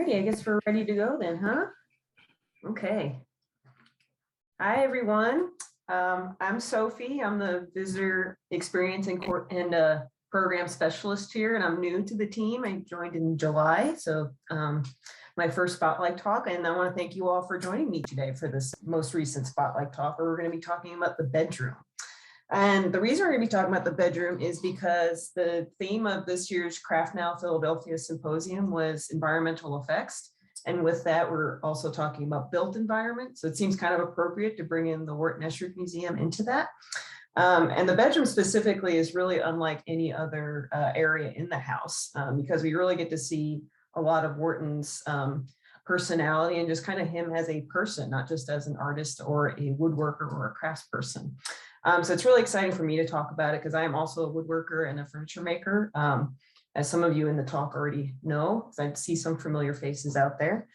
Alrighty, I guess we're ready to go then, huh? Okay. Hi, everyone. I'm Sophie. I'm the Visitor Experience and Program Specialist here, and I'm new to the team. I joined in July, so my first Spotlight Talk, and I want to thank you all for joining me today for this most recent Spotlight Talk, where we're going to be talking about the bedroom. And the reason we're going to be talking about the bedroom is because the theme of this year's CraftNow Philadelphia Symposium was environmental effects. And with that, we're also talking about built environment. So it seems kind of appropriate to bring in the Wharton Esherick Museum into that. And the bedroom specifically is really unlike any other area in the house because we really get to see a lot of Wharton's personality and just kind of him as a person, not just as an artist or a woodworker or a craftsperson. So it's really exciting for me to talk about it because I am also a woodworker and a furniture maker. As some of you in the talk already know, because I see some familiar faces out there.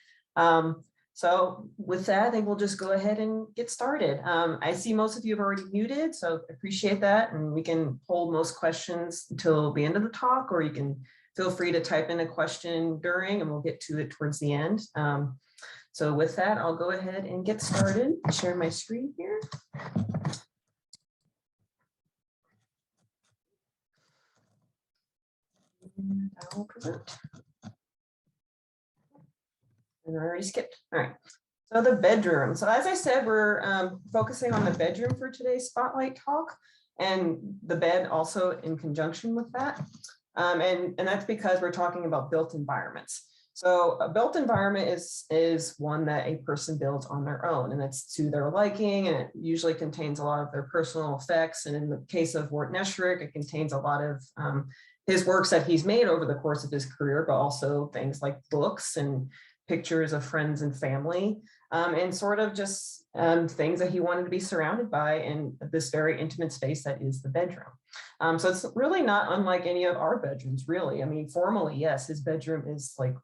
So with that, I think we'll just go ahead and get started. I see most of you have already muted, so appreciate that. And we can hold most questions until the end of the talk, or you can feel free to type in a question during and we'll get to it towards the end. So with that, I'll go ahead and get started. Share my screen here. And I will present. And I already skipped. All right. So the bedroom. So as I said, we're focusing on the bedroom for today's Spotlight Talk, and the bed also in conjunction with that. And that's because we're talking about built environments. So a built environment is one that a person builds on their own, and it's to their liking, and it usually contains a lot of their personal effects. And in the case of Wharton Esherick, it contains a lot of his works that he's made over the course of his career, but also things like books and pictures of friends and family, and sort of just things that he wanted to be surrounded by in this very intimate space that is the bedroom. So it's really not unlike any of our bedrooms, really. I mean, formally, yes, his bedroom is like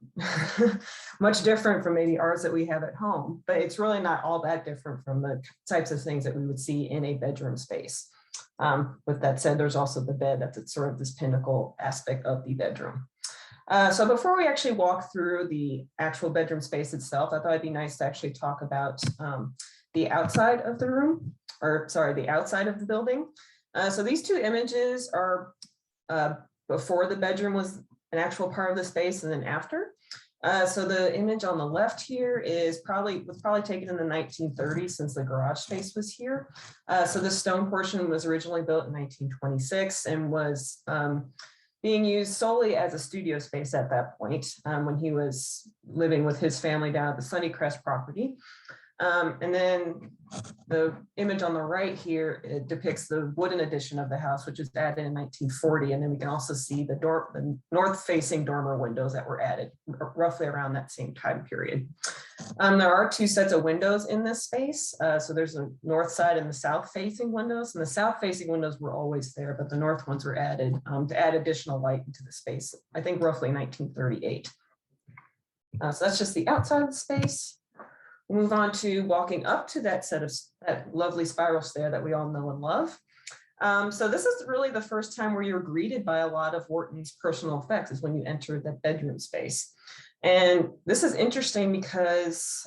much different from maybe ours that we have at home, but it's really not all that different from the types of things that we would see in a bedroom space. With that said, there's also the bed that's sort of this pinnacle aspect of the bedroom. So before we actually walk through the actual bedroom space itself, I thought it'd be nice to actually talk about the outside of the room, or sorry, the outside of the building. So these two images are before the bedroom was an actual part of the space and then after. So the image on the left here was probably taken in the 1930s, since the garage space was here. So the stone portion was originally built in 1926 and was being used solely as a studio space at that point when he was living with his family down at the Sunnycrest property. And then the image on the right here, it depicts the wooden addition of the house, which was added in 1940. And then we can also see the north-facing dormer windows that were added roughly around that same time period. There are two sets of windows in this space. So there's a north side and the south-facing windows. And the south-facing windows were always there, but the north ones were added to add additional light into the space, I think roughly 1938. So that's just the outside of the space. We'll move on to walking up to that lovely spiral stair that we all know and love. So this is really the first time where you're greeted by a lot of Wharton's personal effects, is when you enter that bedroom space. And this is interesting because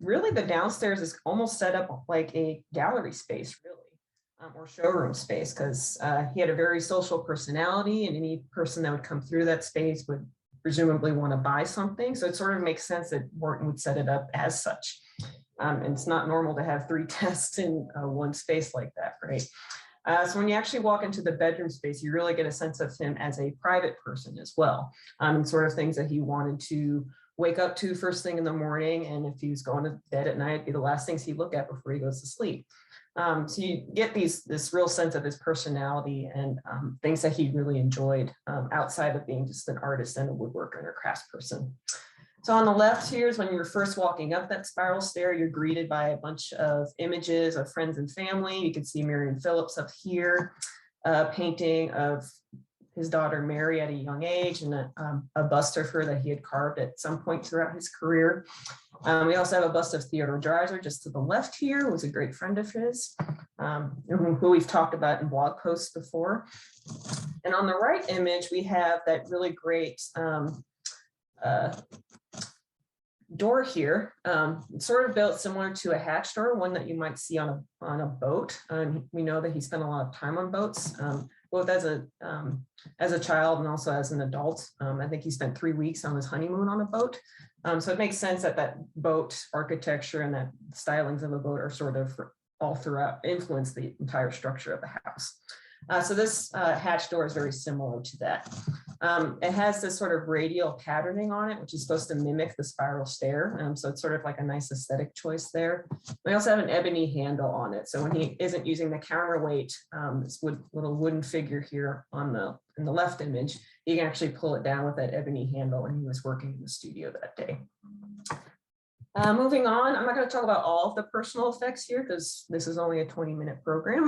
really the downstairs is almost set up like a gallery space, really, or showroom space, because he had a very social personality, and any person that would come through that space would presumably want to buy something. So it sort of makes sense that Wharton would set it up as such. And it's not normal to have 3 desks in one space like that, right? So when you actually walk into the bedroom space, you really get a sense of him as a private person as well, and sort of things that he wanted to wake up to first thing in the morning. And if he was going to bed at night, it'd be the last things he'd look at before he goes to sleep. So you get this real sense of his personality and things that he really enjoyed outside of being just an artist and a woodworker and a craftsperson. So on the left here is when you're first walking up that spiral stair, you're greeted by a bunch of images of friends and family. You can see Marion Phillips up here, a painting of his daughter Mary at a young age, and a bust of her that he had carved at some point throughout his career. We also have a bust of Theodore Dreiser just to the left here, who was a great friend of his, who we've talked about in blog posts before. And on the right image, we have that really great door here, sort of built similar to a hatch door, one that you might see on a boat. We know that he spent a lot of time on boats, both as a child and also as an adult. I think he spent 3 weeks on his honeymoon on a boat. So it makes sense that that boat architecture and that stylings of a boat are sort of all throughout, influence the entire structure of the house. So this hatch door is very similar to that. It has this sort of radial patterning on it, which is supposed to mimic the spiral stair. So it's sort of like a nice aesthetic choice there. We also have an ebony handle on it. So when he isn't using the counterweight, this little wooden figure here in the left image, you can actually pull it down with that ebony handle when he was working in the studio that day. Moving on, I'm not going to talk about all of the personal effects here because this is only a 20-minute program.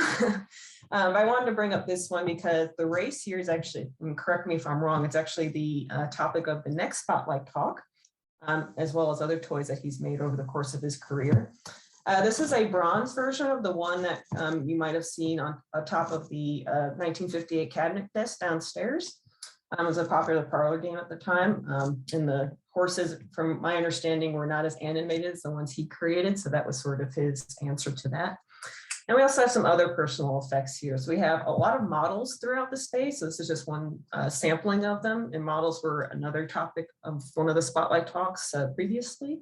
But I wanted to bring up this one because the race here is actually, and correct me if I'm wrong, it's actually the topic of the next Spotlight talk, as well as other toys that he's made over the course of his career. This is a bronze version of the one that you might have seen on top of the 1958 cabinet desk downstairs. It was a popular parlor game at the time, and the horses, from my understanding, were not as animated as the ones he created, so that was sort of his answer to that. And we also have some other personal effects here. So we have a lot of models throughout the space. So this is just one sampling of them, and models were another topic of one of the Spotlight talks previously.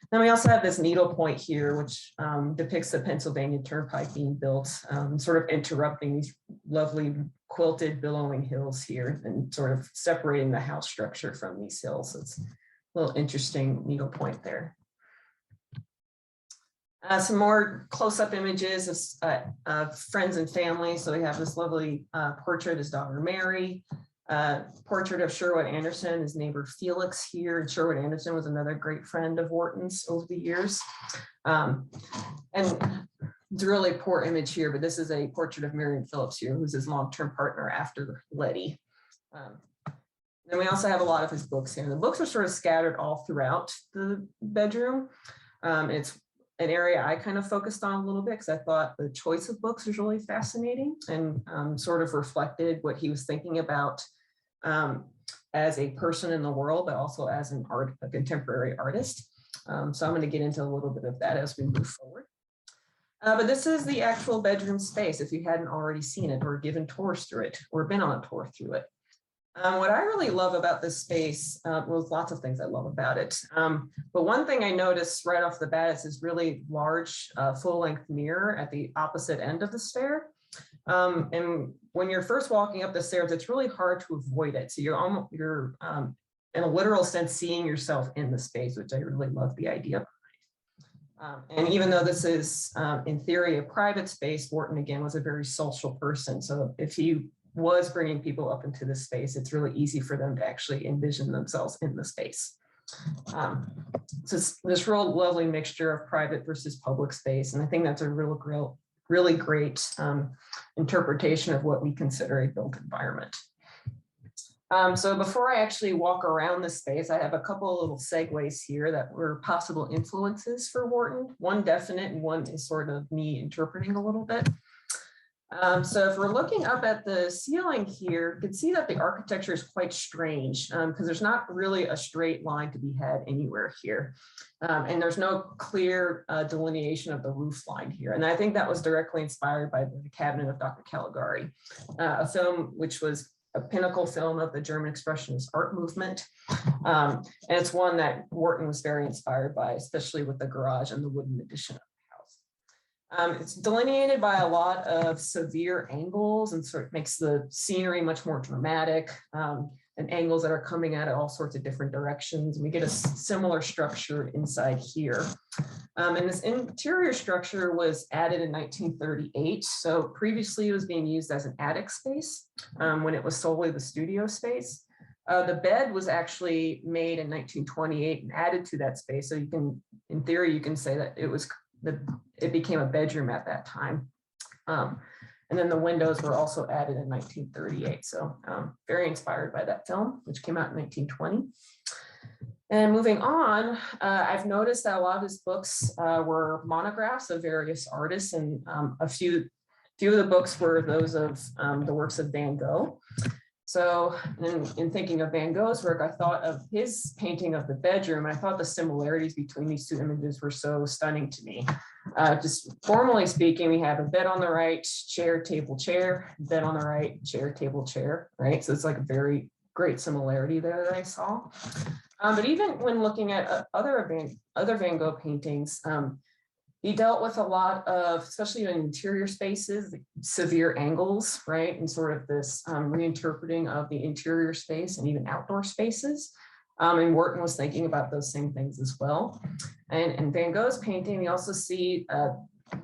Then we also have this needlepoint here, which depicts the Pennsylvania Turnpike being built, sort of interrupting these lovely quilted billowing hills here and sort of separating the house structure from these hills. So it's a little interesting needlepoint there. Some more close-up images of friends and family. So we have this lovely portrait of his daughter Mary, portrait of Sherwood Anderson, his neighbor Felix here. And Sherwood Anderson was another great friend of Wharton's over the years. And it's a really poor image here, but this is a portrait of Marion Phillips here, who's his long-term partner after Letty. Then we also have a lot of his books here. And the books are sort of scattered all throughout the bedroom. It's an area I kind of focused on a little bit because I thought the choice of books was really fascinating and sort of reflected what he was thinking about as a person in the world, but also as a contemporary artist. So I'm going to get into a little bit of that as we move forward. But this is the actual bedroom space if you hadn't already seen it or given tours through it or been on a tour through it. What I really love about this space, well, there's lots of things I love about it. But one thing I noticed right off the bat is this really large full-length mirror at the opposite end of the stair. And when you're first walking up the stairs, it's really hard to avoid it. So you're in a literal sense seeing yourself in the space, which I really love the idea behind. And even though this is in theory a private space, Wharton again was a very social person. So if he was bringing people up into this space, it's really easy for them to actually envision themselves in the space. So it's this real lovely mixture of private versus public space. And I think that's a really great interpretation of what we consider a built environment. So before I actually walk around the space, I have a couple of little segues here that were possible influences for Wharton. One definite and one is sort of me interpreting a little bit. So if we're looking up at the ceiling here, you can see that the architecture is quite strange because there's not really a straight line to be had anywhere here. And there's no clear delineation of the roof line here. And I think that was directly inspired by The Cabinet of Dr. Caligari, a film which was a pinnacle film of the German Expressionist art movement. And it's one that Wharton was very inspired by, especially with the garage and the wooden addition of the house. It's delineated by a lot of severe angles and sort of makes the scenery much more dramatic, and angles that are coming at it all sorts of different directions. And we get a similar structure inside here. And this interior structure was added in 1938. So previously it was being used as an attic space when it was solely the studio space. The bed was actually made in 1928 and added to that space. So you can, in theory, you can say that it became a bedroom at that time. And then the windows were also added in 1938. So very inspired by that film, which came out in 1920. And moving on, I've noticed that a lot of his books were monographs of various artists, and a few of the books were those of the works of Van Gogh. So in thinking of Van Gogh's work, I thought of his painting of the bedroom. I thought the similarities between these two images were so stunning to me. Just formally speaking, we have a bed on the right, chair, table, chair, bed on the right, chair, table, chair, right? So it's like a very great similarity there that I saw. But even when looking at other Van Gogh paintings, he dealt with a lot of, especially in interior spaces, severe angles, right? And sort of this reinterpreting of the interior space and even outdoor spaces. And Wharton was thinking about those same things as well. And in Van Gogh's painting, we also see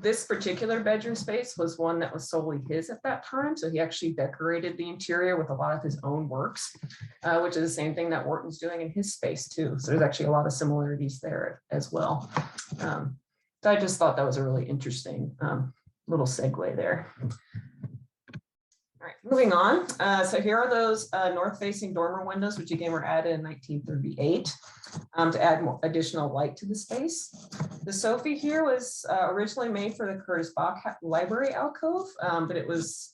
this particular bedroom space was one that was solely his at that time. So he actually decorated the interior with a lot of his own works, which is the same thing that Wharton's doing in his space too. So there's actually a lot of similarities there as well. So I just thought that was a really interesting little segue there. All right, moving on. So here are those north-facing dormer windows, which again were added in 1938 to add more additional light to the space. The Sophie here was originally made for the Curtis Bach Library alcove, but it was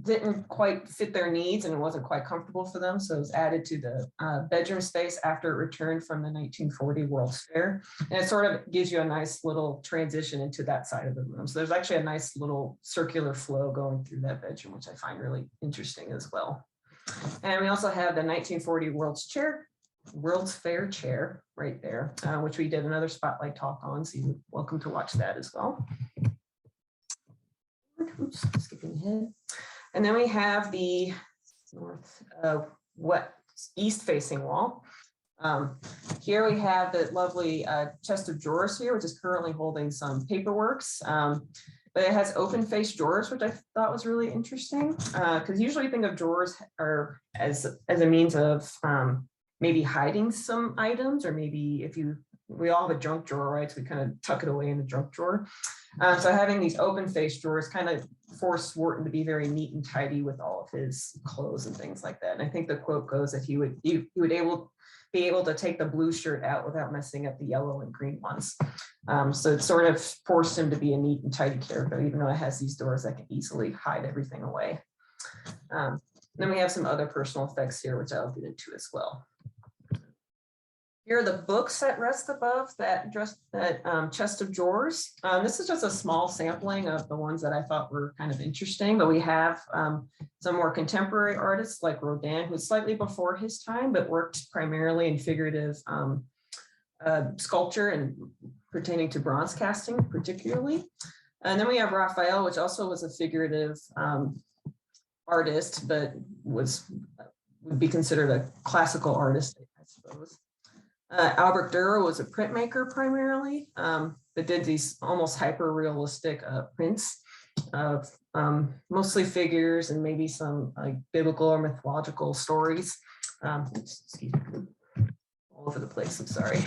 didn't quite fit their needs and it wasn't quite comfortable for them. So it was added to the bedroom space after it returned from the 1940 World's Fair. And it sort of gives you a nice little transition into that side of the room. So there's actually a nice little circular flow going through that bedroom, which I find really interesting as well. And we also have the 1940 World's Fair chair right there, which we did another spotlight talk on. So you're welcome to watch that as well. Oops, skipping ahead. And then we have the east facing wall. Here we have the lovely chest of drawers here, which is currently holding some paperworks. But it has open face drawers, which I thought was really interesting. Because usually you think of drawers as a means of maybe hiding some items, or maybe we all have a junk drawer, right? So we kind of tuck it away in the junk drawer. So having these open face drawers kind of forced Wharton to be very neat and tidy with all of his clothes and things like that. And I think the quote goes that he would be able to take the blue shirt out without messing up the yellow and green ones. So it sort of forced him to be a neat and tidy character, even though it has these doors that can easily hide everything away. Then we have some other personal effects here, which I'll get into as well. Here are the books that rest above that chest of drawers. This is just a small sampling of the ones that I thought were kind of interesting, but we have some more contemporary artists like Rodin, who's slightly before his time, but worked primarily in figurative sculpture and pertaining to bronze casting particularly. And then we have Raphael, which also was a figurative artist, but would be considered a classical artist, I suppose. Albert Durer was a printmaker primarily, that did these almost hyper-realistic prints of mostly figures and maybe some like biblical or mythological stories. Excuse me, all over the place, I'm sorry.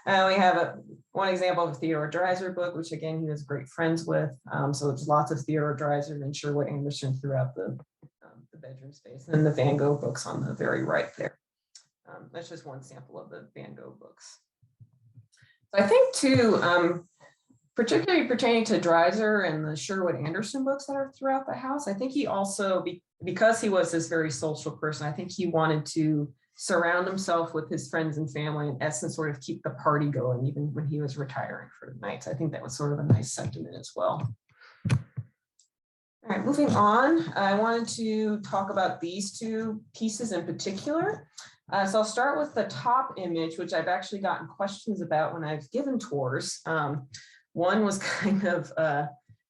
We have one example of a Theodore Dreiser book, which again, he was great friends with. So it's lots of Theodore Dreiser and Sherwood Anderson throughout the bedroom space, and the Van Gogh books on the very right there. That's just one sample of the Van Gogh books. So I think too, particularly pertaining to Dreiser and the Sherwood Anderson books that are throughout the house, I think he also, because he was this very social person, I think he wanted to surround himself with his friends and family, in essence, sort of keep the party going, even when he was retiring for the night. So I think that was sort of a nice sentiment as well. All right, moving on, I wanted to talk about these two pieces in particular. So I'll start with the top image, which I've actually gotten questions about when I've given tours. One was kind of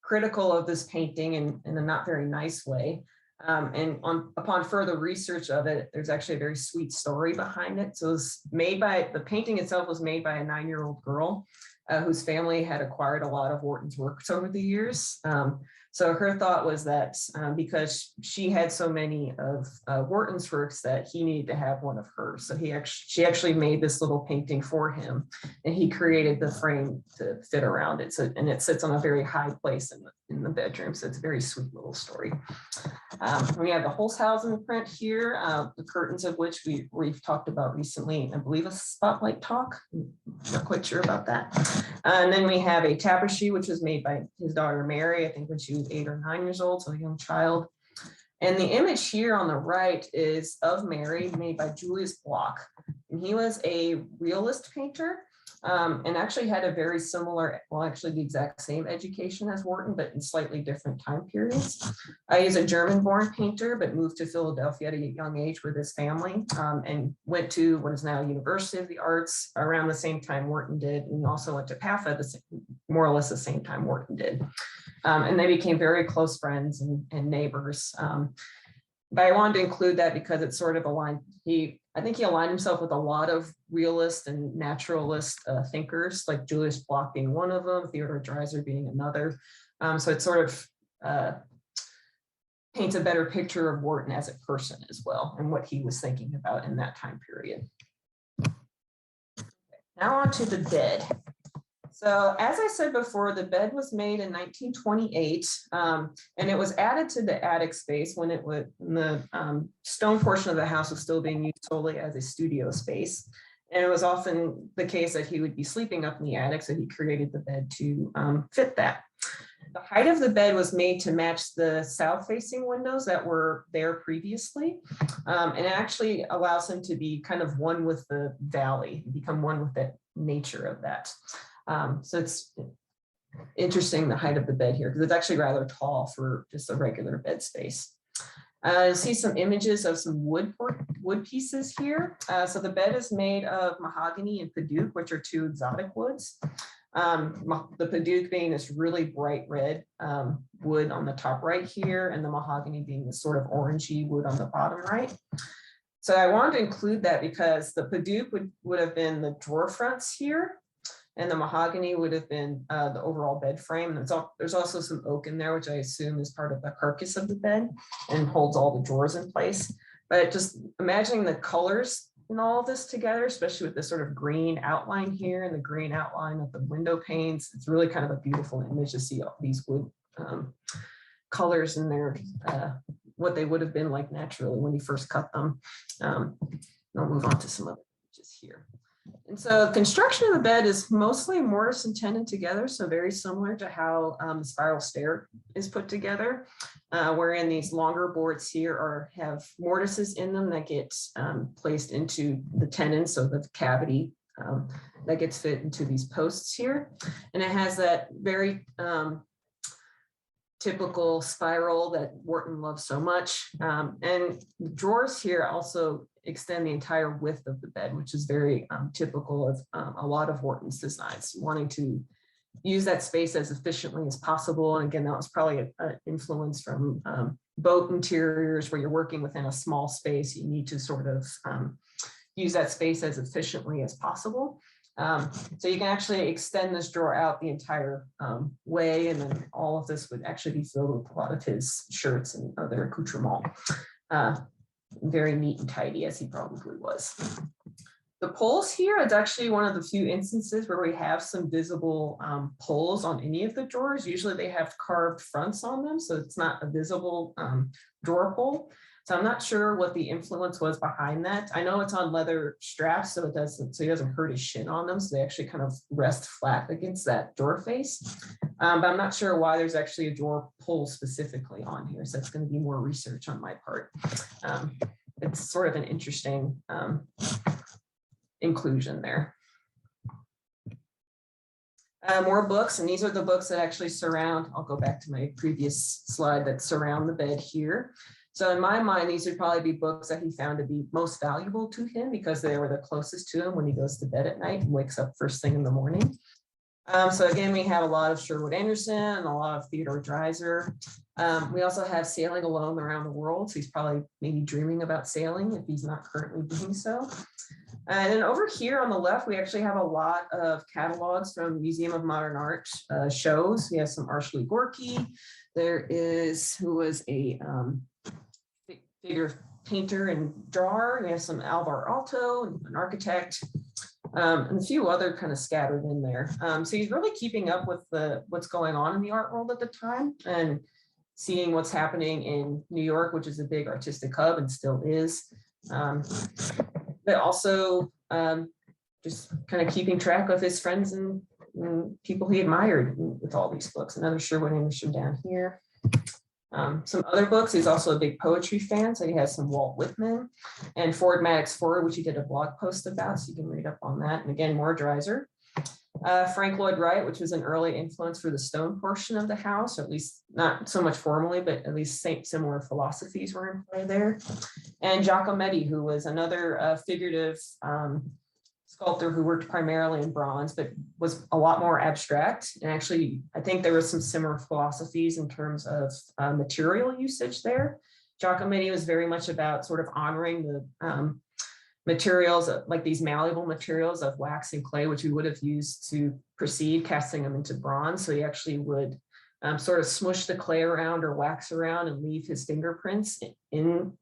critical of this painting in a not very nice way. And upon further research of it, there's actually a very sweet story behind it. So it was the painting itself was made by a 9-year-old girl whose family had acquired a lot of Wharton's works over the years. So her thought was that because she had so many of Wharton's works, that he needed to have one of hers. So she actually made this little painting for him, and he created the frame to fit around it. So, and it sits on a very high place in the bedroom. So it's a very sweet little story. We have the Holzhausen print here, the curtains of which we've talked about recently, I believe a spotlight talk. I'm not quite sure about that. And then we have a tapestry, which was made by his daughter Mary, I think when she was 8 or 9 years old, so a young child. And the image here on the right is of Mary, made by Julius Bloch. And he was a realist painter, and actually had a very similar, well, actually the exact same education as Wharton, but in slightly different time periods. He's a German-born painter, but moved to Philadelphia at a young age with his family, and went to what is now University of the Arts around the same time Wharton did, and also went to PAFA more or less the same time Wharton did. And they became very close friends and neighbors. But I wanted to include that because it's sort of aligned. I think he aligned himself with a lot of realist and naturalist thinkers, like Julius Bloch being one of them, Theodor Dreiser being another. So it sort of paints a better picture of Wharton as a person as well, and what he was thinking about in that time period. Now on to the bed. So as I said before, the bed was made in 1928, and it was added to the attic space when the stone portion of the house was still being used solely as a studio space. And it was often the case that he would be sleeping up in the attic, so he created the bed to fit that. The height of the bed was made to match the south-facing windows that were there previously, and it actually allows him to be kind of one with the valley, become one with the nature of that. So it's interesting, the height of the bed here, because it's actually rather tall for just a regular bed space. You'll see some images of some wood pieces here. So the bed is made of mahogany and padauk, which are two exotic woods. The padauk being this really bright red wood on the top right here, and the mahogany being this sort of orangey wood on the bottom right. So I wanted to include that because the padauk would have been the drawer fronts here, and the mahogany would have been the overall bed frame. And there's also some oak in there, which I assume is part of the carcass of the bed and holds all the drawers in place. But just imagining the colors in all of this together, especially with this sort of green outline here and the green outline of the window panes, it's really kind of a beautiful image to see all these wood colors in there, what they would have been like naturally when you first cut them. I'll move on to some other images here. And so construction of the bed is mostly mortise and tenon together, so very similar to how the spiral stair is put together, wherein these longer boards here have mortises in them that get placed into the tenon, so the cavity that gets fit into these posts here. And it has that very typical spiral that Wharton loves so much. And the drawers here also extend the entire width of the bed, which is very typical of a lot of Wharton's designs, wanting to use that space as efficiently as possible. And again, that was probably an influence from boat interiors where you're working within a small space. You need to sort of use that space as efficiently as possible. So you can actually extend this drawer out the entire way, and then all of this would actually be filled with a lot of his shirts and other accoutrements. Very neat and tidy, as he probably was. The poles here, it's actually one of the few instances where we have some visible poles on any of the drawers. Usually they have carved fronts on them, so it's not a visible drawer pole. So I'm not sure what the influence was behind that. I know it's on leather straps, so he doesn't hurt his shin on them. So they actually kind of rest flat against that drawer face. But I'm not sure why there's actually a drawer pole specifically on here. So that's going to be more research on my part. It's sort of an interesting inclusion there. More books, and these are the books that actually surround, I'll go back to my previous slide, that surround the bed here. So in my mind, these would probably be books that he found to be most valuable to him because they were the closest to him when he goes to bed at night and wakes up first thing in the morning. So again, we have a lot of Sherwood Anderson and a lot of Theodor Dreiser. We also have Sailing Alone Around the World. So he's probably maybe dreaming about sailing if he's not currently doing so. And then over here on the left, we actually have a lot of catalogs from Museum of Modern Art shows. We have some Arshile Gorky. There is, who was a figure painter and drawer. We have some Alvar Aalto, an architect, and a few other kind of scattered in there. So he's really keeping up with what's going on in the art world at the time and seeing what's happening in New York, which is a big artistic hub and still is. But also just kind of keeping track of his friends and people he admired with all these books. Another Sherwood Anderson down here. some other books. He's also a big poetry fan, so he has some Walt Whitman and Ford Madox Ford, which he did a blog post about, so you can read up on that. And again, more Dreiser. Frank Lloyd Wright, which was an early influence for the stone portion of the house, or at least not so much formally, but at least similar philosophies were in play there. And Giacometti, who was another figurative sculptor who worked primarily in bronze, but was a lot more abstract. And actually, I think there were some similar philosophies in terms of material usage there. Giacometti was very much about sort of honoring the materials, like these malleable materials of wax and clay, which we would have used to precede casting them into bronze. So he actually would sort of smush the clay around or wax around and leave his fingerprints in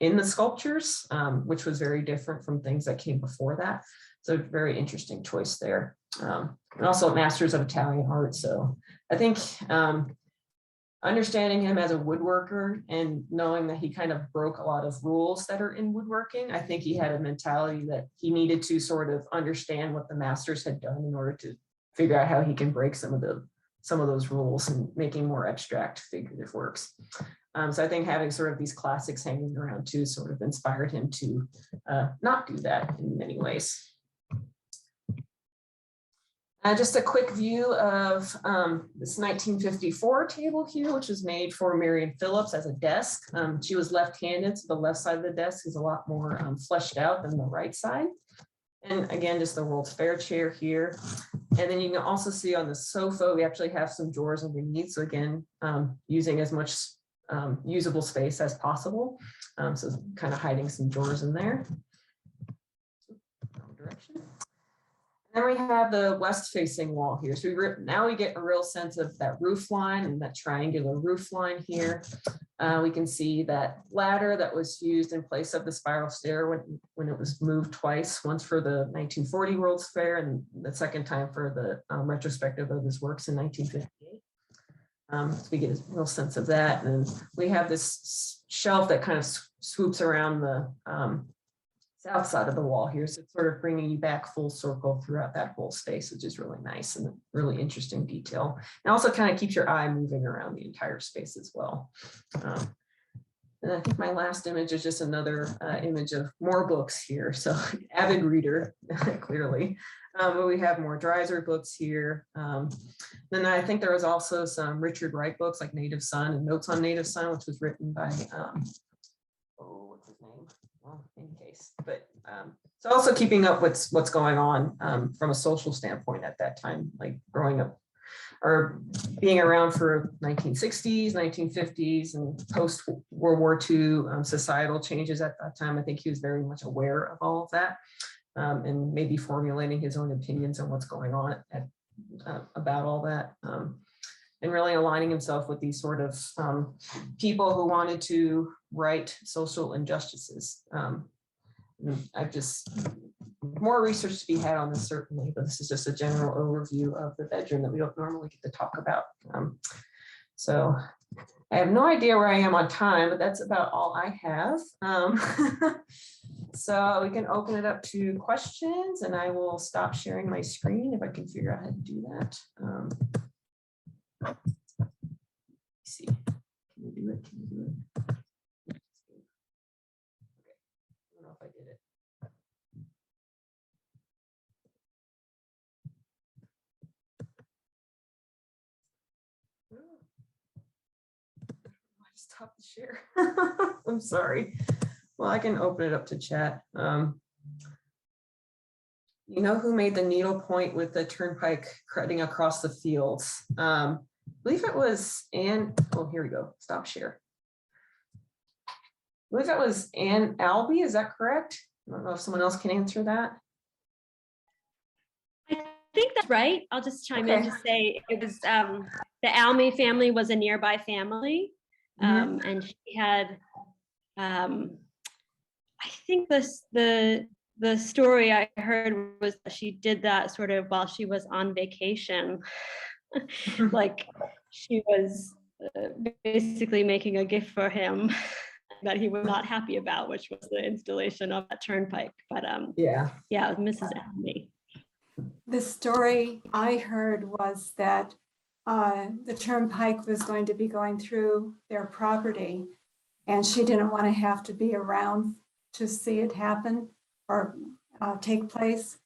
the sculptures, which was very different from things that came before that. So very interesting choice there. And also masters of Italian art. So I think understanding him as a woodworker and knowing that he kind of broke a lot of rules that are in woodworking, I think he had a mentality that he needed to sort of understand what the masters had done in order to figure out how he can break some of those rules and making more abstract figurative works. So I think having sort of these classics hanging around too sort of inspired him to not do that in many ways. Just a quick view of this 1954 table here, which was made for Marion Phillips as a desk. She was left-handed, so the left side of the desk is a lot more fleshed out than the right side. And again, just the World's Fair chair here. And then you can also see on the sofa, we actually have some drawers underneath. So again, using as much usable space as possible. So kind of hiding some drawers in there. Wrong direction. Then we have the west facing wall here. So now we get a real sense of that roof line and that triangular roof line here. We can see that ladder that was used in place of the spiral stair when it was moved twice, once for the 1940 World's Fair and the second time for the retrospective of his works in 1958. So we get a real sense of that. And we have this shelf that kind of swoops around the south side of the wall here. So it's sort of bringing you back full circle throughout that whole space, which is really nice and really interesting detail. And also kind of keeps your eye moving around the entire space as well. And I think my last image is just another image of more books here. So avid reader, clearly. But we have more Dreiser books here. Then I think there was also some Richard Wright books like Native Son and Notes on Native Son, which was written by, what's his name? Well, in case, but so also keeping up with what's going on from a social standpoint at that time, like growing up or being around for 1960s, 1950s, and post World War II societal changes at that time. I think he was very much aware of all of that and maybe formulating his own opinions on what's going on about all that. And really aligning himself with these sort of people who wanted to right social injustices. I've just more research to be had on this certainly, but this is just a general overview of the bedroom that we don't normally get to talk about. So I have no idea where I am on time, but that's about all I have. So we can open it up to questions and I will stop sharing my screen if I can figure out how to do that. Let's see, can you do it? Can you do it? Okay. I don't know if I did it. I stopped the share. I'm sorry. Well, I can open it up to chat. You know who made the needlepoint with the turnpike cutting across the fields? I believe it was Anne. Oh, here we go. Stop share. I believe it was Anne Albee. Is that correct? I don't know if someone else can answer that. I think that's right. I'll just chime in to say it was the Albee family was a nearby family, and she had. I think the story I heard was that she did that sort of while she was on vacation. Like she was basically making a gift for him that he was not happy about, which was the installation of that turnpike. But yeah, Mrs. Albee. The story I heard was that the turnpike was going to be going through their property, and she didn't want to have to be around to see it happen or take place.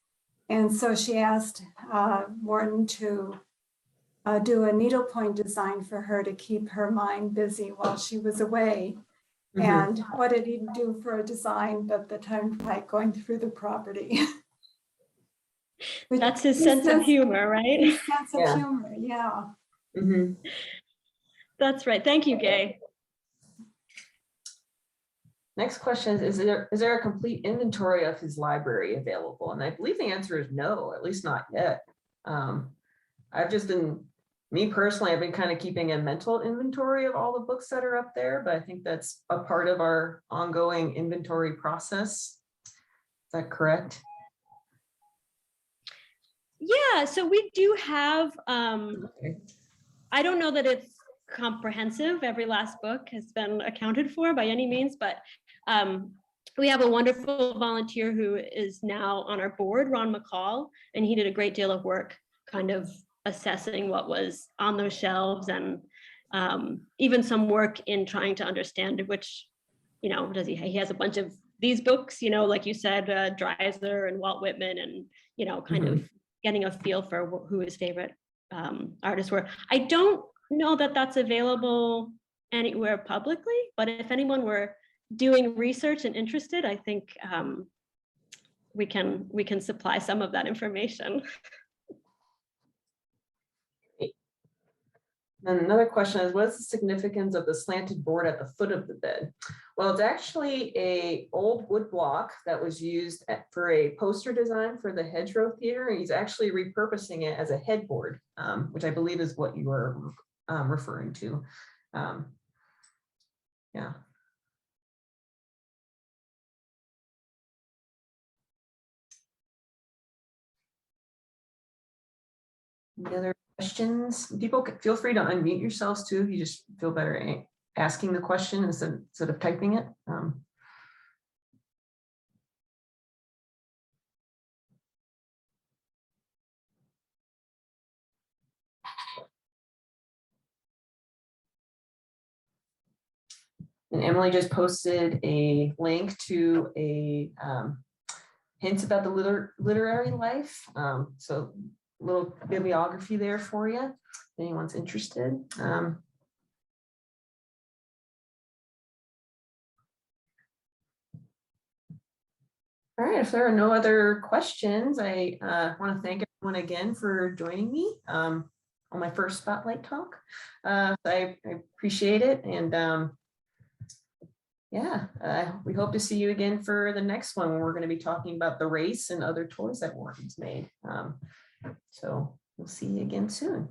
And so she asked Wharton to do a needlepoint design for her to keep her mind busy while she was away. Mhm. And what did he do for a design but the turnpike going through the property? That's his sense of humor, right? His sense of Yeah. humor, yeah. Mhm. That's right. Thank you, Gay. Next question is there a complete inventory of his library available? And I believe the answer is no, at least not yet. I've just been, me personally, I've been kind of keeping a mental inventory of all the books that are up there, but I think that's a part of our ongoing inventory process. Is that correct? Yeah, so we do have, Okay. I don't know that it's comprehensive. Every last book has been accounted for by any means, but we have a wonderful volunteer who is now on our board, Ron McCall, and he did a great deal of work kind of assessing what was on those shelves, and even some work in trying to understand which, you know, he has a bunch of these books, you know, like you said, Dreiser and Walt Whitman, and, you know, kind of getting a feel for who his favorite artists were. I don't know that that's available anywhere publicly, but if anyone were doing research and interested, I think we can supply some of that information. And another question is, what's the significance of the slanted board at the foot of the bed? Well, it's actually a old wood block that was used for a poster design for the Hedgerow Theater. He's actually repurposing it as a headboard, which I believe is what you were referring to. Yeah. Any other questions? People feel free to unmute yourselves too if you just feel better asking the question instead of typing it. And Emily just posted a link to a hints about the literary life. So a little bibliography there for you, if anyone's interested. All right, if there are no other questions, I want to thank everyone again for joining me on my first Spotlight talk. I appreciate it. And yeah, we hope to see you again for the next one when we're going to be talking about the race and other toys that Wharton's made. So we'll see you again soon.